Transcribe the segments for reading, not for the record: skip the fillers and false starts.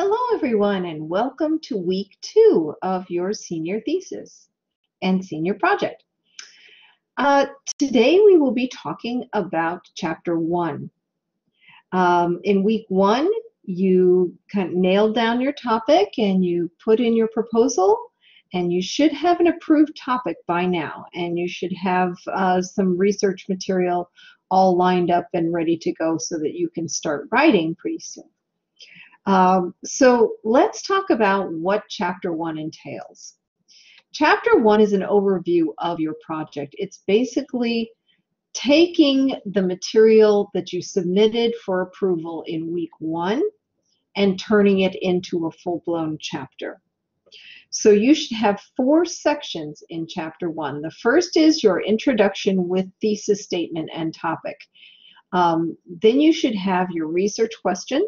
Hello, everyone, and welcome to week 2 of your senior thesis and senior project. Today we will be talking about chapter 1. In week 1, you kind of nailed down your topic and you put in your proposal, and you should have an approved topic by now, and you should have some research material all lined up and ready to go so that you can start writing pretty soon. So let's talk about what chapter 1 entails. Chapter 1 is an overview of your project. It's basically taking the material that you submitted for approval in week 1 and turning it into a full-blown chapter. So you should have 4 sections in chapter 1. The first is your introduction with thesis statement and topic. Then you should have your research question,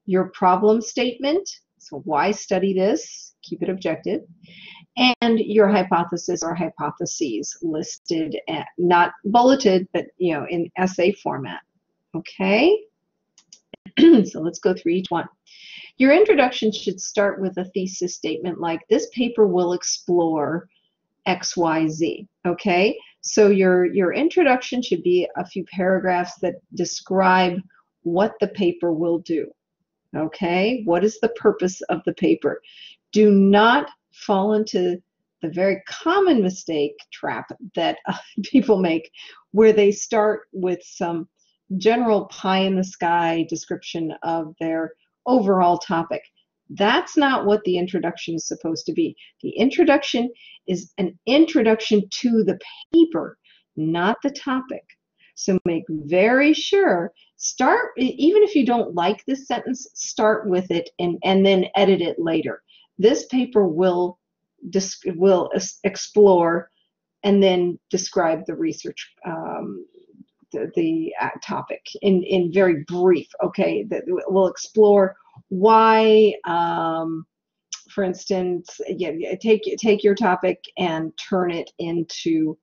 your problem statement, so why study this, keep it objective, and your hypothesis or hypotheses listed, not bulleted, but in essay format. Okay, so let's go through each one. Your introduction should start with a thesis statement like, this paper will explore X, Y, Z. Okay, so your introduction should be a few paragraphs that describe what the paper will do. Okay, what is the purpose of the paper? Do not fall into the very common mistake trap that people make, where they start with some general pie-in-the-sky description of their overall topic. That's not what the introduction is supposed to be. The introduction is an introduction to the paper, not the topic. So make very sure, start, even if you don't like this sentence, start with it and then edit it later. This paper will explore and then describe the research, the topic in very brief, okay? That will explore why, for instance, take your topic and turn it into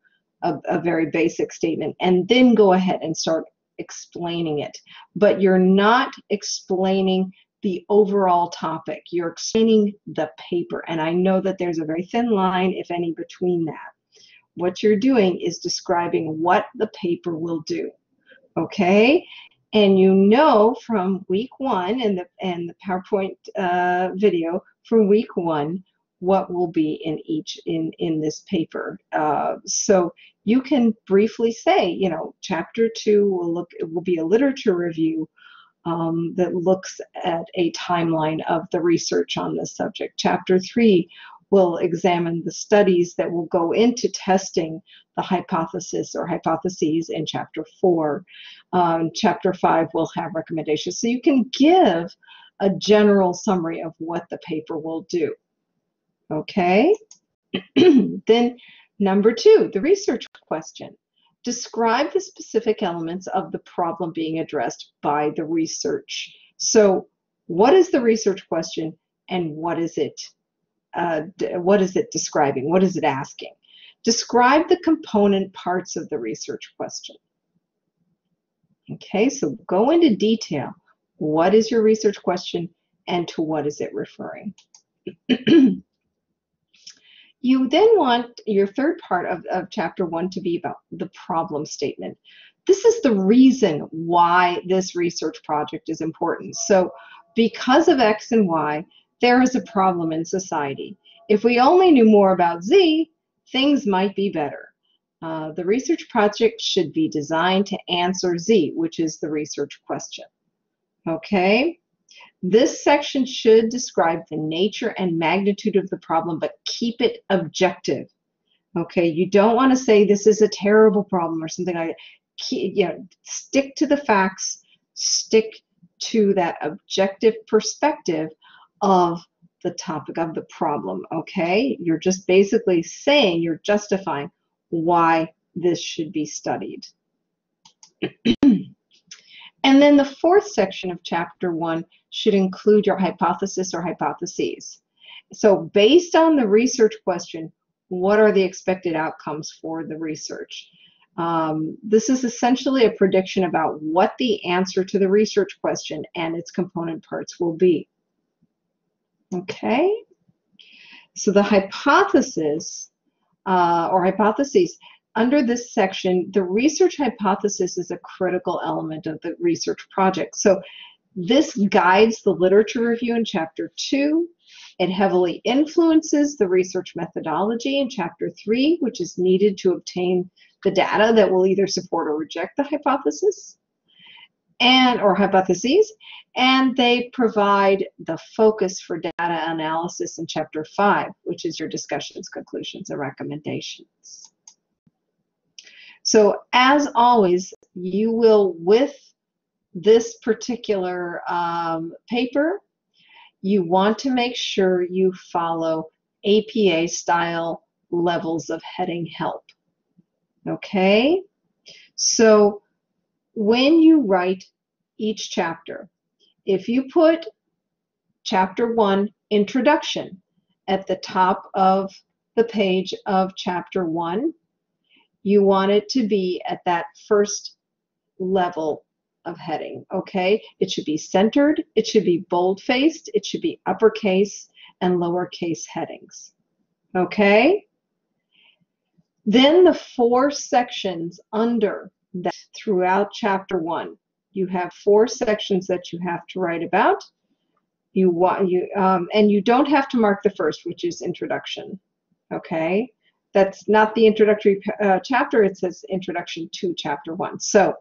a very basic statement, and then go ahead and start explaining it. But you're not explaining the overall topic. You're explaining the paper. And I know that there's a very thin line, if any, between that. What you're doing is describing what the paper will do. Okay? And you know from week 1 and the PowerPoint video from week 1 what will be in this paper. So you can briefly say, chapter 2 will be a literature review that looks at a timeline of the research on this subject. Chapter 3 will examine the studies that will go into testing the hypothesis or hypotheses in chapter 4. Chapter 5 will have recommendations. So you can give a general summary of what the paper will do. Okay? Then number 2, the research question. Describe the specific elements of the problem being addressed by the research. So what is the research question, and what is it describing? What is it asking? Describe the component parts of the research question. Okay, so go into detail. What is your research question, and to what is it referring? You then want your third part of chapter 1 to be about the problem statement. This is the reason why this research project is important. So because of X and Y, there is a problem in society. If we only knew more about Z, things might be better. The research project should be designed to answer Z, which is the research question. Okay? This section should describe the nature and magnitude of the problem, but keep it objective. Okay, you don't want to say this is a terrible problem or something like that. Stick to the facts, stick to that objective perspective of the topic of the problem. Okay, you're just basically saying, you're justifying why this should be studied. And then the 4th section of chapter 1 should include your hypothesis or hypotheses. So based on the research question, what are the expected outcomes for the research? This is essentially a prediction about what the answer to the research question and its component parts will be. Okay, so the hypothesis or hypotheses. Under this section, the research hypothesis is a critical element of the research project. So this guides the literature review in Chapter 2. It heavily influences the research methodology in Chapter 3, which is needed to obtain the data that will either support or reject the hypothesis or hypotheses, and they provide the focus for data analysis in Chapter 5, which is your discussions, conclusions, and recommendations. So as always, you will, with this particular paper, you want to make sure you follow APA style levels of heading help. Okay? So when you write each chapter, if you put Chapter 1 Introduction at the top of the page of Chapter 1, you want it to be at that first level of heading, okay? It should be centered, it should be bold-faced, it should be uppercase and lowercase headings, okay? Then the 4 sections under that throughout Chapter 1, you have 4 sections that you have to write about. And you don't have to mark the first, which is introduction, okay? That's not the introductory chapter. It says introduction to Chapter 1. So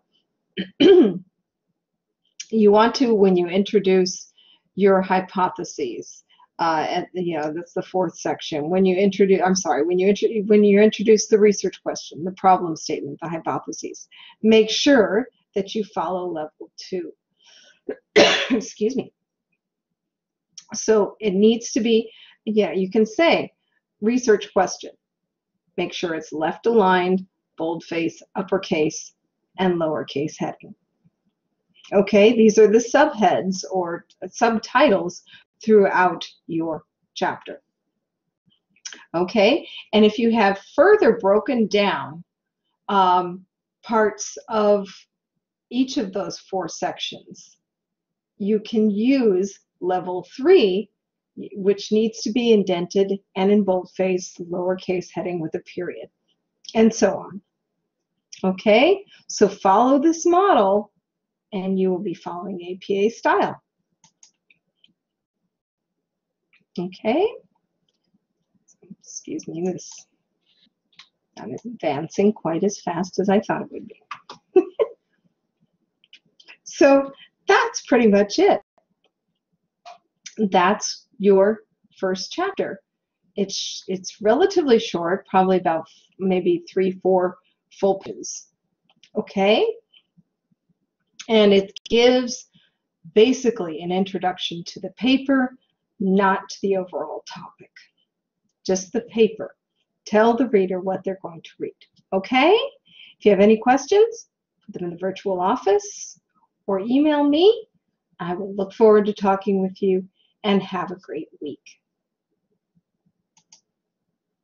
you want to, when you introduce your hypotheses, that's the 4th section. When you introduce, when you introduce the research question, the problem statement, the hypotheses, make sure that you follow level 2. Excuse me. So it needs to be, you can say research question. Make sure it's left aligned, boldface, uppercase, and lowercase heading. Okay, these are the subheads or subtitles throughout your chapter. Okay, and if you have further broken down parts of each of those 4 sections, you can use level 3, which needs to be indented and in boldface, lowercase heading with a period, and so on. Okay, so follow this model and you will be following APA style. Okay, excuse me, this I'm advancing quite as fast as I thought it would be. So that's pretty much it. That's your first chapter. It's relatively short, probably about maybe 3-4 full pages. Okay, and it gives basically an introduction to the paper, not to the overall topic, just the paper. Tell the reader what they're going to read. Okay, if you have any questions, put them in the virtual office or email me. I will look forward to talking with you, and have a great week.